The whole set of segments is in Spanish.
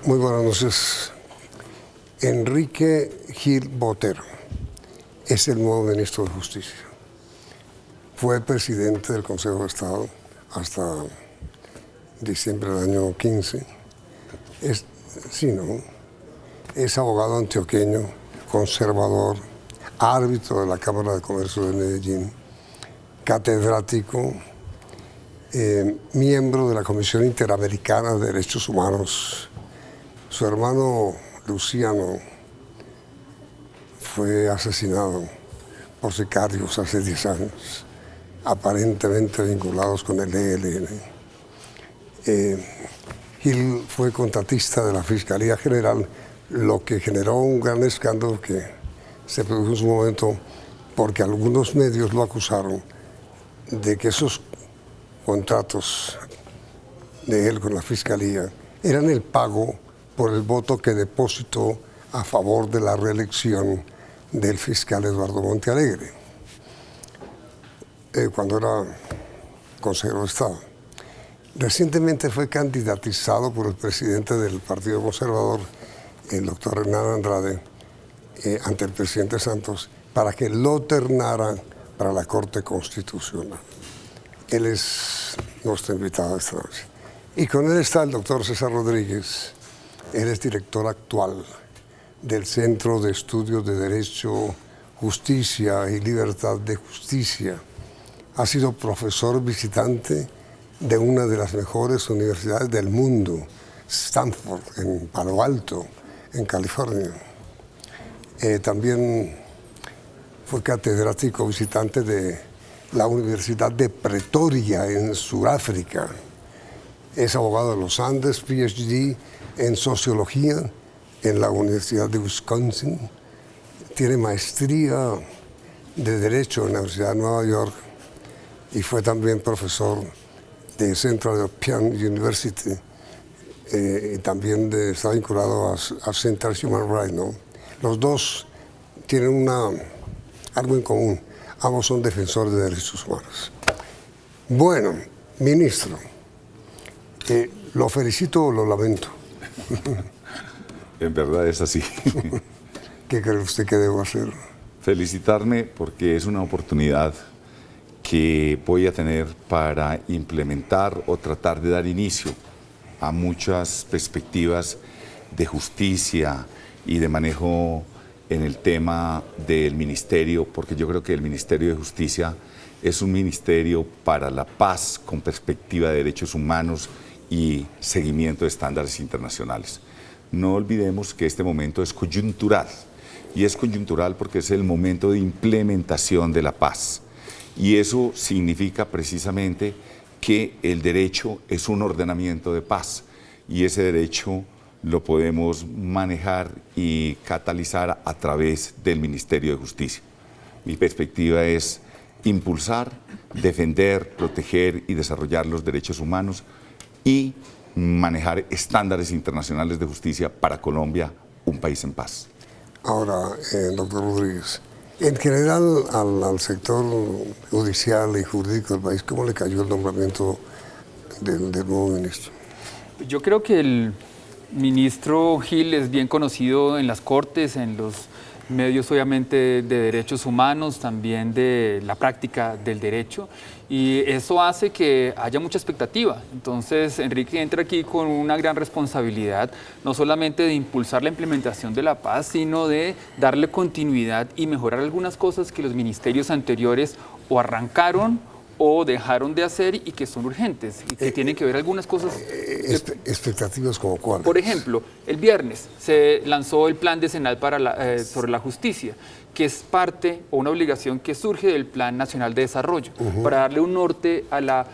Muy buenas noches. Enrique Gil Botero es el nuevo ministro de Justicia. Fue presidente del Consejo de Estado hasta diciembre del año 15. Es abogado antioqueño, conservador, árbitro de la Cámara de Comercio de Medellín, catedrático, miembro de la Comisión Interamericana de Derechos Humanos. Su hermano Luciano fue asesinado por sicarios hace 10 años, aparentemente vinculados con el ELN. Gil fue contratista de la Fiscalía General, lo que generó un gran escándalo que se produjo en su momento porque algunos medios lo acusaron de que esos contratos de él con la Fiscalía eran el pago por el voto que depositó a favor de la reelección del fiscal Eduardo Montealegre, cuando era consejero de Estado. Recientemente fue candidatizado por el presidente del Partido Conservador, el doctor Hernán Andrade, ante el presidente Santos, para que lo ternara para la Corte Constitucional. Él es nuestro invitado esta noche. Y con él está el doctor César Rodríguez. Él es director actual del Centro de Estudios de Derecho, Justicia y Libertad de Justicia. Ha sido profesor visitante de una de las mejores universidades del mundo, Stanford, en Palo Alto, en California. También fue catedrático visitante de la Universidad de Pretoria, en Sudáfrica. Es abogado de los Andes, PhD en Sociología en la Universidad de Wisconsin. Tiene maestría de Derecho en la Universidad de Nueva York y fue también profesor de Central European University y también está vinculado a Central Human Rights, ¿no? Los dos tienen algo en común. Ambos son defensores de derechos humanos. Bueno, ministro, lo felicito o lo lamento. En verdad es así. ¿Qué cree usted que debo hacer? Felicitarme porque es una oportunidad que voy a tener para implementar o tratar de dar inicio a muchas perspectivas de justicia y de manejo en el tema del ministerio, porque yo creo que el Ministerio de Justicia es un ministerio para la paz con perspectiva de derechos humanos y seguimiento de estándares internacionales. No olvidemos que este momento es coyuntural, y es coyuntural porque es el momento de implementación de la paz. Y eso significa precisamente que el derecho es un ordenamiento de paz, y ese derecho lo podemos manejar y catalizar a través del Ministerio de Justicia. Mi perspectiva es impulsar, defender, proteger y desarrollar los derechos humanos y manejar estándares internacionales de justicia para Colombia, un país en paz. Ahora, doctor Rodríguez, en general al sector judicial y jurídico del país, ¿cómo le cayó el nombramiento del nuevo ministro? Yo creo que el ministro Gil es bien conocido en las cortes, en los medios obviamente de derechos humanos, también de la práctica del derecho, y eso hace que haya mucha expectativa. Entonces Enrique entra aquí con una gran responsabilidad, no solamente de impulsar la implementación de la paz, sino de darle continuidad y mejorar algunas cosas que los ministerios anteriores o arrancaron o dejaron de hacer y que son urgentes y que tienen que ver algunas cosas. ¿Expectativas como cuáles? Por ejemplo, el viernes se lanzó el Plan Decenal sobre la justicia, que es parte o una obligación que surge del Plan Nacional de Desarrollo, para darle un norte a la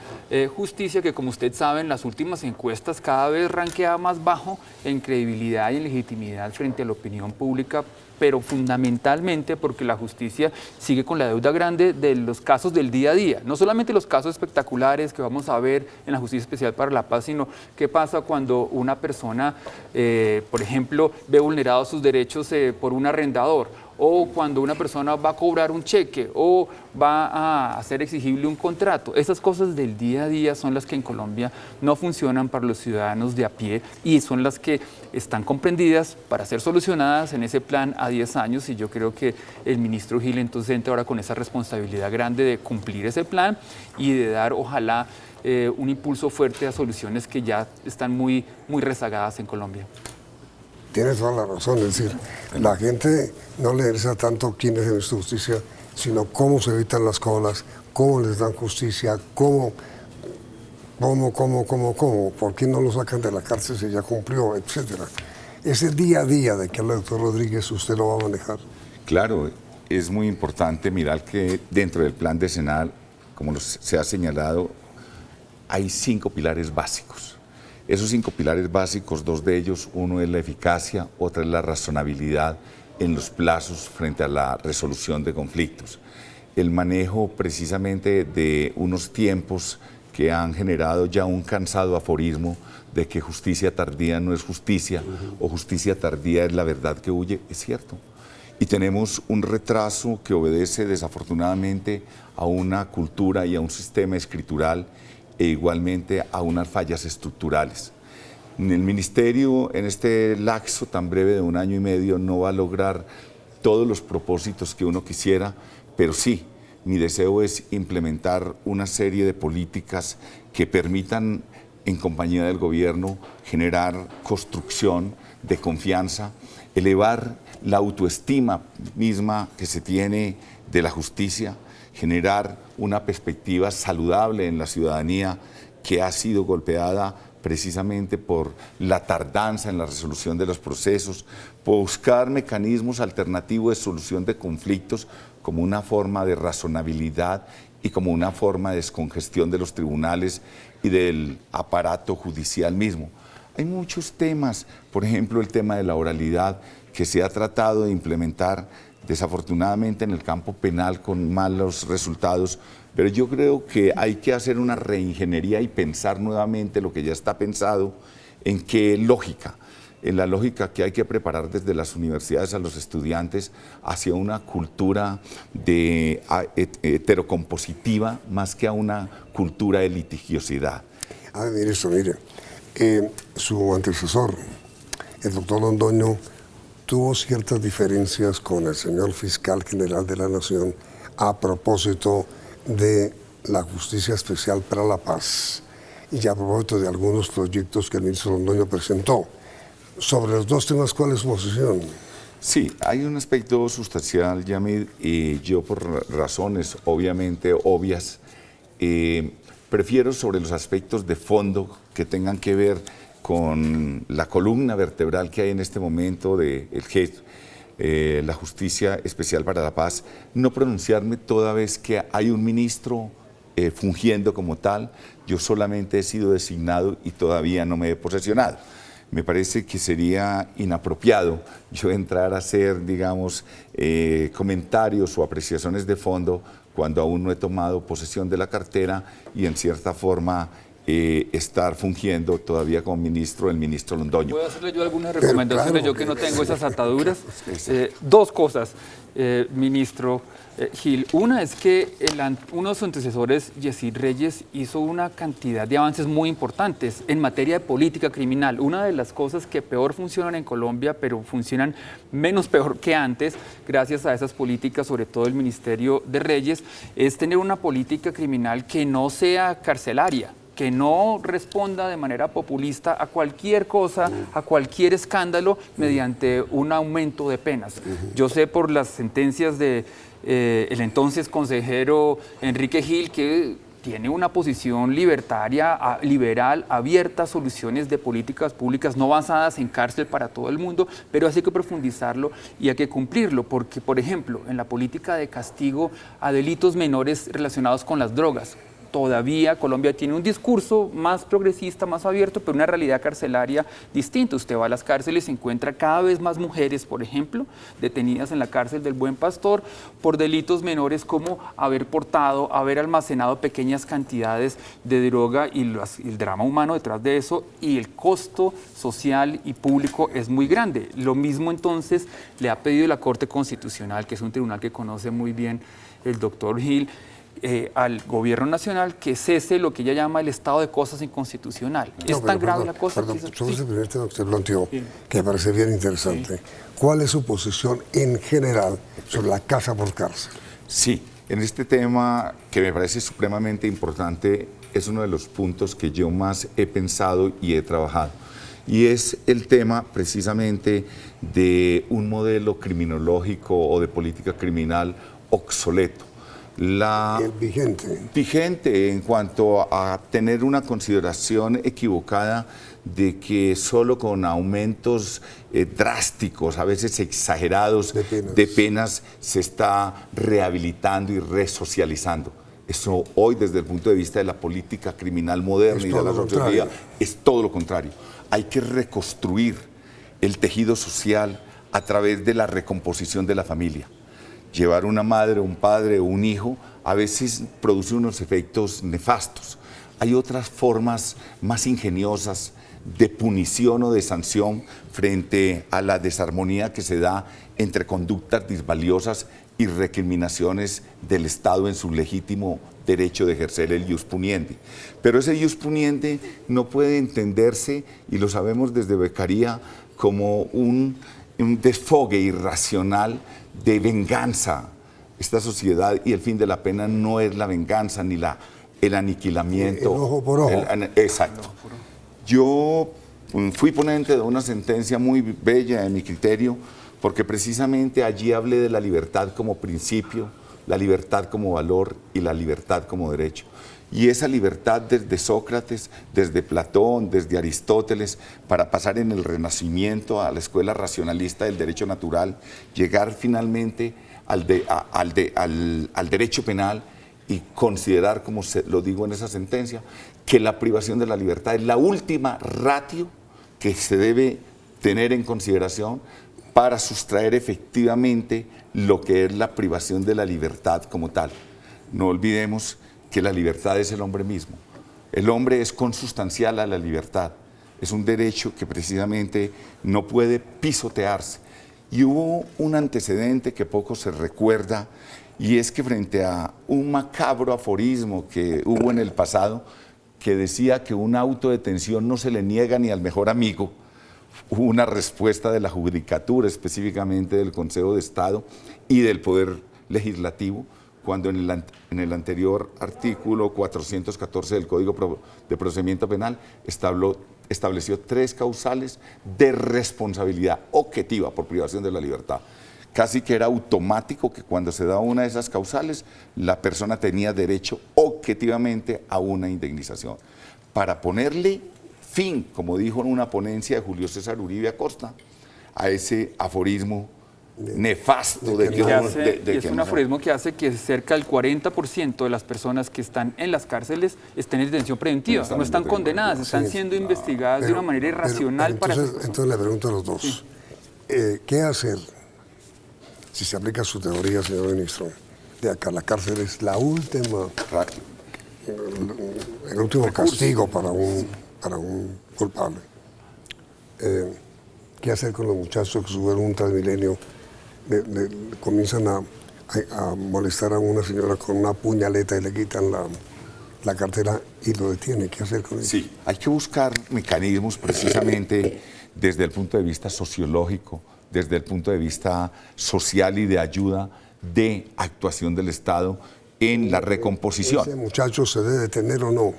justicia que, como usted sabe, en las últimas encuestas cada vez rankea más bajo en credibilidad y en legitimidad frente a la opinión pública, pero fundamentalmente porque la justicia sigue con la deuda grande de los casos del día a día, no solamente los casos espectaculares que vamos a ver en la Justicia Especial para la Paz, sino qué pasa cuando una persona, por ejemplo, ve vulnerados sus derechos por un arrendador, o cuando una persona va a cobrar un cheque o va a hacer exigible un contrato. Esas cosas del día a día son las que en Colombia no funcionan para los ciudadanos de a pie y son las que están comprendidas para ser solucionadas en ese plan a 10 años, y yo creo que el ministro Gil entonces entra ahora con esa responsabilidad grande de cumplir ese plan y de dar, ojalá, un impulso fuerte a soluciones que ya están muy rezagadas en Colombia. Tienes toda la razón, es decir, la gente no le interesa tanto quién es el ministro de Justicia, sino cómo se evitan las colas, cómo les dan justicia, cómo, por qué no lo sacan de la cárcel si ya cumplió, etcétera. Ese día a día de que habla el doctor Rodríguez, ¿usted lo va a manejar? Claro, es muy importante mirar que dentro del plan decenal, como se ha señalado, hay 5 pilares básicos. Esos 5 pilares básicos, 2 de ellos, uno es la eficacia, otra es la razonabilidad en los plazos frente a la resolución de conflictos. El manejo precisamente de unos tiempos que han generado ya un cansado aforismo de que justicia tardía no es justicia, o justicia tardía es la verdad que huye, es cierto. Y tenemos un retraso que obedece desafortunadamente a una cultura y a un sistema escritural e igualmente a unas fallas estructurales. El ministerio en este lapso tan breve de 1 año y medio no va a lograr todos los propósitos que uno quisiera, pero sí, mi deseo es implementar una serie de políticas que permitan, en compañía del gobierno, generar construcción de confianza, elevar la autoestima misma que se tiene de la justicia, generar una perspectiva saludable en la ciudadanía que ha sido golpeada precisamente por la tardanza en la resolución de los procesos, buscar mecanismos alternativos de solución de conflictos como una forma de razonabilidad y como una forma de descongestión de los tribunales y del aparato judicial mismo. Hay muchos temas, por ejemplo, el tema de la oralidad, que se ha tratado de implementar desafortunadamente en el campo penal con malos resultados, pero yo creo que hay que hacer una reingeniería y pensar nuevamente lo que ya está pensado, en qué lógica, en la lógica que hay que preparar desde las universidades a los estudiantes hacia una cultura heterocompositiva más que a una cultura de litigiosidad. Mire esto, mire, su antecesor, el doctor Londoño, tuvo ciertas diferencias con el señor fiscal general de la Nación a propósito de la Justicia Especial para la Paz y a propósito de algunos proyectos que el ministro Londoño presentó. Sobre los 2 temas, ¿cuál es su posición? Sí, hay un aspecto sustancial, Yamid, y yo por razones obviamente obvias, prefiero sobre los aspectos de fondo que tengan que ver con la columna vertebral que hay en este momento de la Justicia Especial para la Paz, no pronunciarme toda vez que hay un ministro fungiendo como tal. Yo solamente he sido designado y todavía no me he posesionado. Me parece que sería inapropiado yo entrar a hacer, digamos, comentarios o apreciaciones de fondo cuando aún no he tomado posesión de la cartera y en cierta forma estar fungiendo todavía como ministro, el ministro Londoño. ¿Puedo hacerle yo algunas recomendaciones? Claro, yo que no tengo esas ataduras. 2 cosas, ministro Gil. Una es que uno de sus antecesores, Yesid Reyes, hizo una cantidad de avances muy importantes en materia de política criminal. Una de las cosas que peor funcionan en Colombia, pero funcionan menos peor que antes, gracias a esas políticas, sobre todo el Ministerio de Reyes, es tener una política criminal que no sea carcelaria, que no responda de manera populista a cualquier cosa, a cualquier escándalo, mediante un aumento de penas. Yo sé por las sentencias de el entonces consejero Enrique Gil, que tiene una posición libertaria, liberal, abierta a soluciones de políticas públicas no basadas en cárcel para todo el mundo, pero hay que profundizarlo y hay que cumplirlo, porque, por ejemplo, en la política de castigo a delitos menores relacionados con las drogas, todavía Colombia tiene un discurso más progresista, más abierto, pero una realidad carcelaria distinta. Usted va a las cárceles y se encuentra cada vez más mujeres, por ejemplo, detenidas en la cárcel del Buen Pastor por delitos menores como haber portado, haber almacenado pequeñas cantidades de droga y el drama humano detrás de eso, y el costo social y público es muy grande. Lo mismo entonces le ha pedido la Corte Constitucional, que es un tribunal que conoce muy bien el doctor Gil, al gobierno nacional que cese lo que ella llama el estado de cosas inconstitucional. Es tan grave la cosa. Sobre ese primer tema que usted planteó, que me parece bien interesante, ¿cuál es su posición en general sobre la casa por cárcel? Sí, en este tema que me parece supremamente importante, es uno de los puntos que yo más he pensado y he trabajado. Y es el tema precisamente de un modelo criminológico o de política criminal obsoleto. El vigente. Vigente en cuanto a tener una consideración equivocada de que solo con aumentos drásticos, a veces exagerados, de penas se está rehabilitando y resocializando. Eso hoy, desde el punto de vista de la política criminal moderna y de la sociología, es todo lo contrario. Hay que reconstruir el tejido social a través de la recomposición de la familia. Llevar una madre, un padre o un hijo a veces produce unos efectos nefastos. Hay otras formas más ingeniosas de punición o de sanción frente a la desarmonía que se da entre conductas disvaliosas y recriminaciones del Estado en su legítimo derecho de ejercer el ius puniendi. Pero ese ius puniendi no puede entenderse, y lo sabemos desde Beccaria, como un desfogue irracional de venganza. Esta sociedad y el fin de la pena no es la venganza ni el aniquilamiento. El ojo por ojo. Exacto. Yo fui ponente de una sentencia muy bella en mi criterio, porque precisamente allí hablé de la libertad como principio, la libertad como valor y la libertad como derecho. Y esa libertad desde Sócrates, desde Platón, desde Aristóteles, para pasar en el Renacimiento a la escuela racionalista del derecho natural, llegar finalmente al derecho penal y considerar, como lo digo en esa sentencia, que la privación de la libertad es la última ratio que se debe tener en consideración para sustraer efectivamente lo que es la privación de la libertad como tal. No olvidemos que la libertad es el hombre mismo. El hombre es consustancial a la libertad. Es un derecho que precisamente no puede pisotearse. Y hubo un antecedente que poco se recuerda, y es que frente a un macabro aforismo que hubo en el pasado, que decía que una autodetención no se le niega ni al mejor amigo, hubo una respuesta de la Judicatura, específicamente del Consejo de Estado y del Poder Legislativo, cuando en el anterior artículo 414 del Código de Procedimiento Penal estableció 3 causales de responsabilidad objetiva por privación de la libertad. Casi que era automático que cuando se daba una de esas causales, la persona tenía derecho objetivamente a una indemnización. Para ponerle fin, como dijo en una ponencia de Julio César Uribe Acosta, a ese aforismo nefasto es un aforismo que hace que cerca del 40% de las personas que están en las cárceles estén en detención preventiva, no están condenadas, están siendo investigadas de una manera irracional. Entonces le pregunto a los dos, sí. ¿Qué hacer si se aplica su teoría, señor ministro, de acá la cárcel es la última, el último castigo para un culpable? ¿Qué hacer con los muchachos que suben un Transmilenio, comienzan a molestar a una señora con una puñaleta y le quitan la cartera y lo detienen? ¿Qué hacer con eso? Sí, hay que buscar mecanismos precisamente desde el punto de vista sociológico, desde el punto de vista social y de ayuda de actuación del Estado en la recomposición. ¿Ese muchacho se debe detener o no?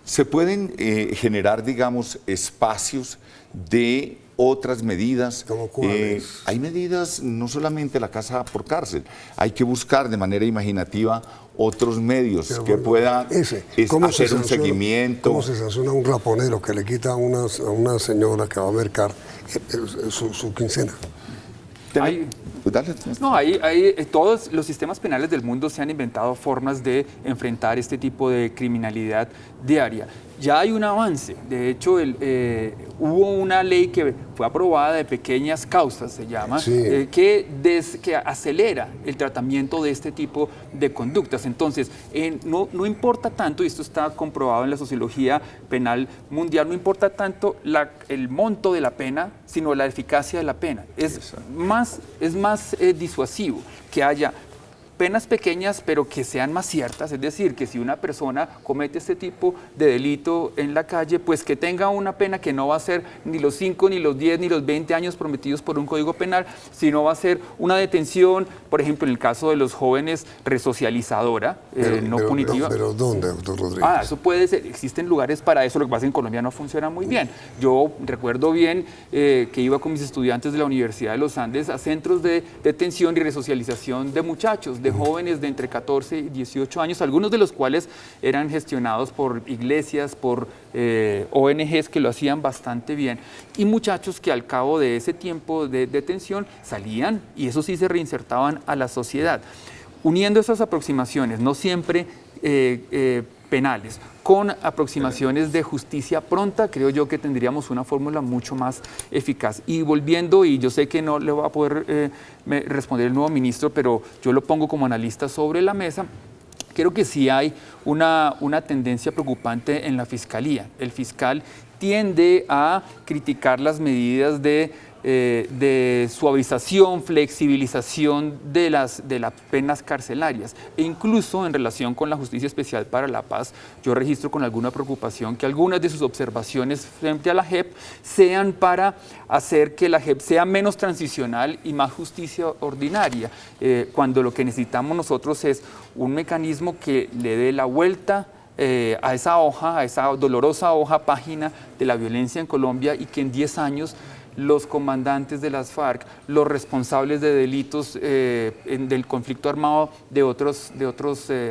Se pueden generar, digamos, espacios de otras medidas. ¿Cómo cuáles? Hay medidas, no solamente la casa por cárcel, hay que buscar de manera imaginativa otros medios que puedan hacer un seguimiento. ¿Cómo se sanciona a un raponero que le quita a una señora que va a mercar su quincena? No, todos los sistemas penales del mundo se han inventado formas de enfrentar este tipo de criminalidad diaria. Ya hay un avance. De hecho, hubo una ley que fue aprobada de pequeñas causas, se llama, sí. que acelera el tratamiento de este tipo de conductas. Entonces, no importa tanto, y esto está comprobado en la sociología penal mundial, no importa tanto el monto de la pena, sino la eficacia de la pena. Es más disuasivo que haya penas pequeñas, pero que sean más ciertas, es decir, que si una persona comete este tipo de delito en la calle, pues que tenga una pena que no va a ser ni los 5, ni los 10, ni los 20 años prometidos por un código penal, sino va a ser una detención, por ejemplo, en el caso de los jóvenes, resocializadora, no punitiva. Pero ¿dónde, doctor Rodríguez? Eso puede ser, existen lugares para eso, lo que pasa es que en Colombia no funciona muy bien. Yo recuerdo bien que iba con mis estudiantes de la Universidad de los Andes a centros de detención y resocialización de muchachos, de jóvenes de entre 14 y 18 años, algunos de los cuales eran gestionados por iglesias, por ONGs que lo hacían bastante bien, y muchachos que al cabo de ese tiempo de detención salían y eso sí se reinsertaban a la sociedad. Uniendo esas aproximaciones, no siempre penales, con aproximaciones de justicia pronta, creo yo que tendríamos una fórmula mucho más eficaz. Y volviendo, y yo sé que no le va a poder responder el nuevo ministro, pero yo lo pongo como analista sobre la mesa, creo que sí hay una tendencia preocupante en la Fiscalía. El fiscal tiende a criticar las medidas de suavización, flexibilización de las penas carcelarias, e incluso en relación con la Justicia Especial para la Paz, yo registro con alguna preocupación que algunas de sus observaciones frente a la JEP sean para hacer que la JEP sea menos transicional y más justicia ordinaria, cuando lo que necesitamos nosotros es un mecanismo que le dé la vuelta a esa dolorosa página de la violencia en Colombia, y que en 10 años los comandantes de las FARC, los responsables de delitos del conflicto armado de otros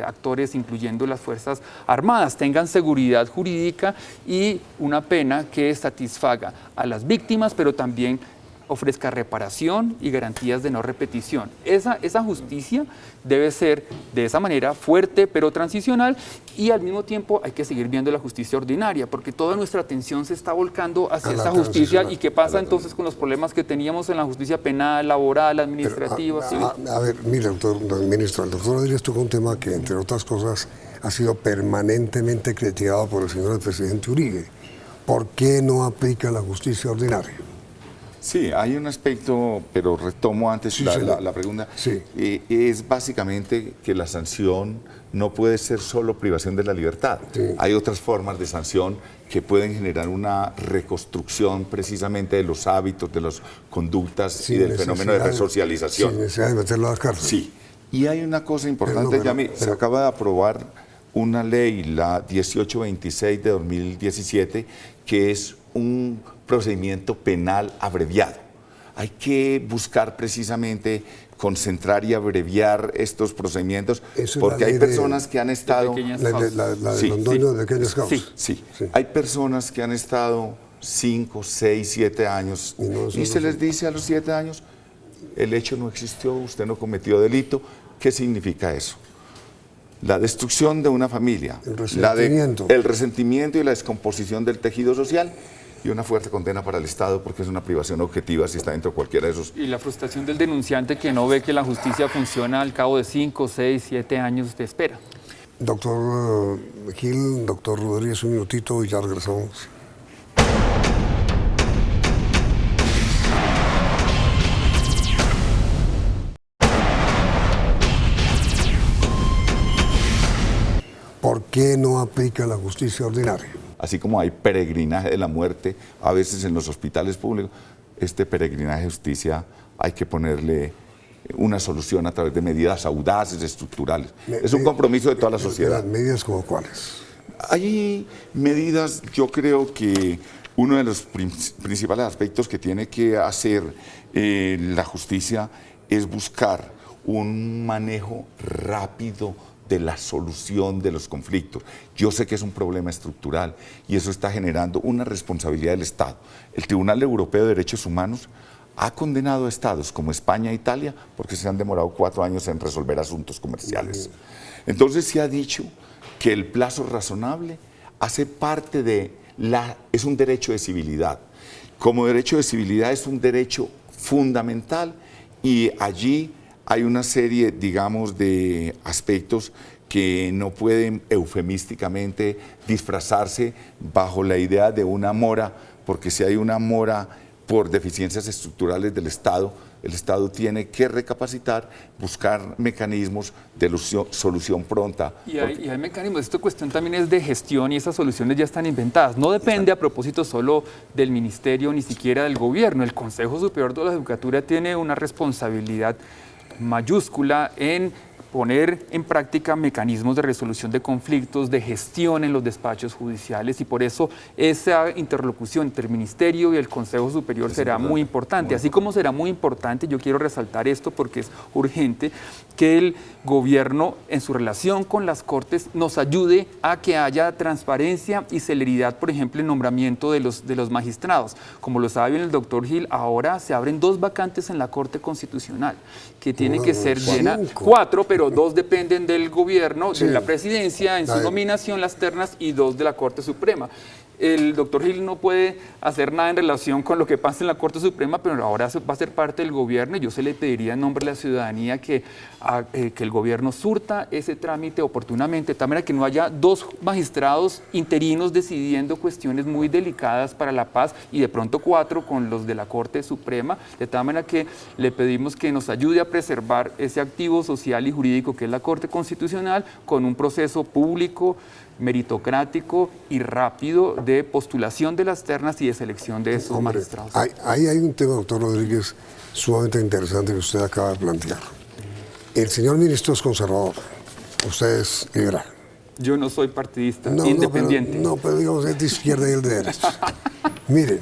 actores, incluyendo las Fuerzas Armadas, tengan seguridad jurídica y una pena que satisfaga a las víctimas, pero también ofrezca reparación y garantías de no repetición. Esa justicia debe ser de esa manera fuerte pero transicional, y al mismo tiempo hay que seguir viendo la justicia ordinaria, porque toda nuestra atención se está volcando hacia esa justicia. ¿Y qué pasa entonces con los problemas que teníamos en la justicia penal, laboral, administrativa, civil? A ver, mire, doctor ministro, el doctor Rodríguez tocó un tema que, entre otras cosas, ha sido permanentemente criticado por el señor presidente Uribe. ¿Por qué no aplica la justicia ordinaria? Sí, hay un aspecto, pero retomo antes la pregunta. Sí. Es básicamente que la sanción no puede ser solo privación de la libertad. Sí. Hay otras formas de sanción que pueden generar una reconstrucción precisamente de los hábitos, de las conductas y del fenómeno de resocialización. Sin necesidad de meterlo a las cárceles. Sí. Y hay una cosa importante, se acaba de aprobar una ley, la 1826 de 2017, que es un procedimiento penal abreviado. Hay que buscar precisamente concentrar y abreviar estos procedimientos, porque hay personas que han estado... La de Londoño de pequeñas causas. Sí. Hay personas que han estado 5, 6, 7 años y se les dice a los 7 años, el hecho no existió, usted no cometió delito. ¿Qué significa eso? La destrucción de una familia, el resentimiento y la descomposición del tejido social, y una fuerte condena para el Estado, porque es una privación objetiva si está dentro de cualquiera de esos. Y la frustración del denunciante, que no ve que la justicia funciona al cabo de 5, 6, 7 años de espera. Doctor Gil, doctor Rodríguez, un minutito y ya regresamos. ¿Por qué no aplica la justicia ordinaria? Así como hay peregrinaje de la muerte a veces en los hospitales públicos, este peregrinaje de justicia hay que ponerle una solución a través de medidas audaces, estructurales. Es un compromiso de toda la sociedad. ¿Medidas como cuáles? Hay medidas, yo creo que uno de los principales aspectos que tiene que hacer la justicia es buscar un manejo rápido de la solución de los conflictos. Yo sé que es un problema estructural y eso está generando una responsabilidad del Estado. El Tribunal Europeo de Derechos Humanos ha condenado a estados como España e Italia porque se han demorado 4 años en resolver asuntos comerciales. Entonces se ha dicho que el plazo razonable hace parte es un derecho de civilidad. Como derecho de civilidad es un derecho fundamental y allí hay una serie, digamos, de aspectos que no pueden eufemísticamente disfrazarse bajo la idea de una mora, porque si hay una mora por deficiencias estructurales del Estado, el Estado tiene que recapacitar, buscar mecanismos de solución pronta. Y hay mecanismos, esta cuestión también es de gestión y esas soluciones ya están inventadas. No depende a propósito solo del ministerio, ni siquiera del gobierno. El Consejo Superior de la Judicatura tiene una responsabilidad mayúscula en poner en práctica mecanismos de resolución de conflictos, de gestión en los despachos judiciales, y por eso esa interlocución entre el Ministerio y el Consejo Superior será muy importante. Así como será muy importante, yo quiero resaltar esto porque es urgente, que el gobierno en su relación con las Cortes nos ayude a que haya transparencia y celeridad, por ejemplo, en nombramiento de los magistrados. Como lo sabe bien el doctor Gil, ahora se abren 2 vacantes en la Corte Constitucional, que tienen que ser llenas 4, pero 2 dependen del gobierno, de la presidencia en su nominación, las ternas, y 2 de la Corte Suprema. El doctor Gil no puede hacer nada en relación con lo que pasa en la Corte Suprema, pero ahora va a ser parte del gobierno y yo se le pediría en nombre de la ciudadanía que el gobierno surta ese trámite oportunamente, de tal manera que no haya 2 magistrados interinos decidiendo cuestiones muy delicadas para la paz y de pronto 4 con los de la Corte Suprema, de tal manera que le pedimos que nos ayude a preservar ese activo social y jurídico que es la Corte Constitucional con un proceso público, meritocrático y rápido de postulación de las ternas y de selección de esos magistrados. Ahí hay un tema, doctor Rodríguez, sumamente interesante que usted acaba de plantear. El señor ministro es conservador, usted es liberal. Yo no soy partidista, independiente. Pero digamos, es de izquierda y el de derecha. Mire,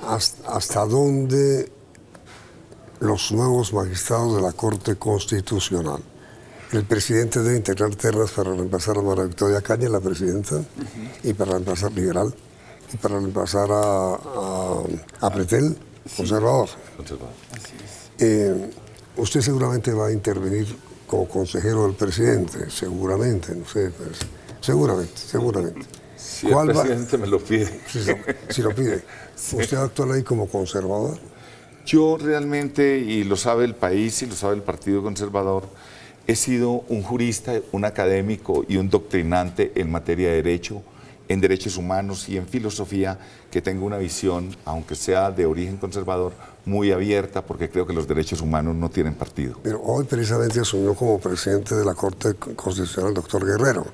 hasta dónde los nuevos magistrados de la Corte Constitucional, el presidente debe integrar ternas para reemplazar a María Victoria Cañas, la presidenta, y para reemplazar liberal, y para reemplazar a Pretel, conservador. Así es. Usted seguramente va a intervenir como consejero del presidente, seguramente, no sé, pues, seguramente. Si el presidente me lo pide. Si lo pide. Sí. ¿Usted va a actuar ahí como conservador? Yo realmente, y lo sabe el país y lo sabe el Partido Conservador, he sido un jurista, un académico y un doctrinante en materia de derecho, en derechos humanos y en filosofía, que tengo una visión, aunque sea de origen conservador, muy abierta, porque creo que los derechos humanos no tienen partido. Pero hoy precisamente asumió como presidente de la Corte Constitucional el doctor Guerrero.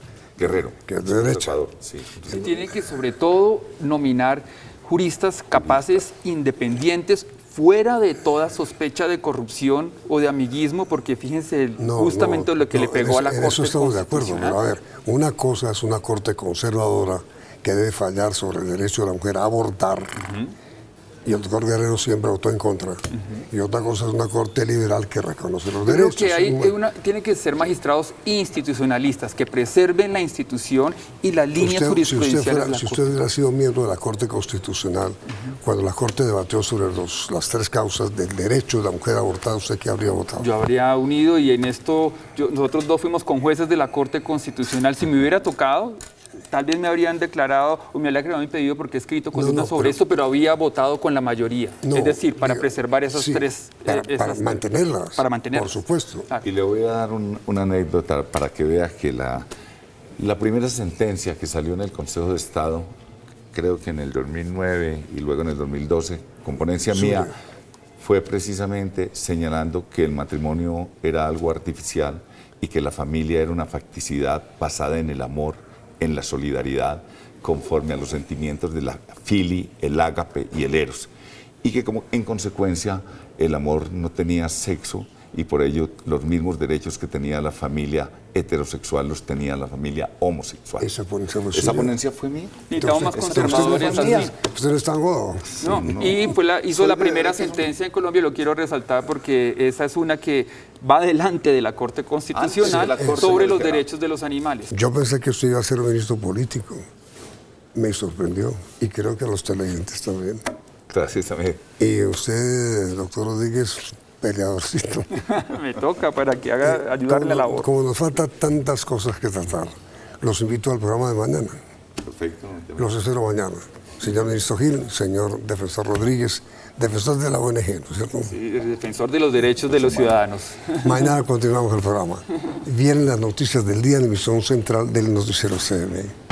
Que es de derecha. Sí. Se tiene que, sobre todo, nominar juristas capaces, independientes, fuera de toda sospecha de corrupción o de amiguismo, porque fíjense justamente lo que le pegó a la Corte. En eso estamos de acuerdo, pero a ver, una cosa es una Corte conservadora que debe fallar sobre el derecho de la mujer a abortar, y el doctor Guerrero siempre votó en contra, y otra cosa es una Corte liberal que reconoce los derechos. Creo que tienen que ser magistrados institucionalistas, que preserven la institución y las líneas jurisprudenciales. Si usted hubiera sido miembro de la Corte Constitucional, cuando la Corte debatió sobre las 3 causas del derecho de la mujer a abortar, ¿usted qué habría votado? Yo habría unido, y en esto nosotros 2 fuimos con jueces de la Corte Constitucional. Si me hubiera tocado, tal vez me habrían declarado o me habría creado mi pedido porque he escrito cosas sobre eso, pero había votado con la mayoría. Es decir, para preservar esas 3... Para mantenerlas. Para mantenerlas. Por supuesto. Y le voy a dar una anécdota para que vea que la primera sentencia que salió en el Consejo de Estado, creo que en el 2009 y luego en el 2012, con ponencia mía, fue precisamente señalando que el matrimonio era algo artificial y que la familia era una facticidad basada en el amor, en la solidaridad, conforme a los sentimientos de la fili, el ágape y el eros, y que en consecuencia el amor no tenía sexo y por ello los mismos derechos que tenía la familia heterosexual los tenía la familia homosexual. Esa ponencia fue mía. Y estamos más conservadores así. Usted no está en godo. Y hizo la primera sentencia en Colombia, lo quiero resaltar porque esa es una que va delante de la Corte Constitucional sobre los derechos de los animales. Yo pensé que usted iba a ser un ministro político. me sorprendió y creo que a los televidentes también. Gracias también. Y usted, doctor Rodríguez, peleadorcito. Me toca para que haga ayudarle a la labor. Como nos faltan tantas cosas que tratar, los invito al programa de mañana. Perfecto. Los espero mañana. Señor ministro Gil, señor defensor Rodríguez, defensor de la ONG, ¿no es cierto? Sí, el defensor de los derechos de los ciudadanos. Mañana continuamos el programa. Vienen las noticias del día en emisión central del noticiero CNE.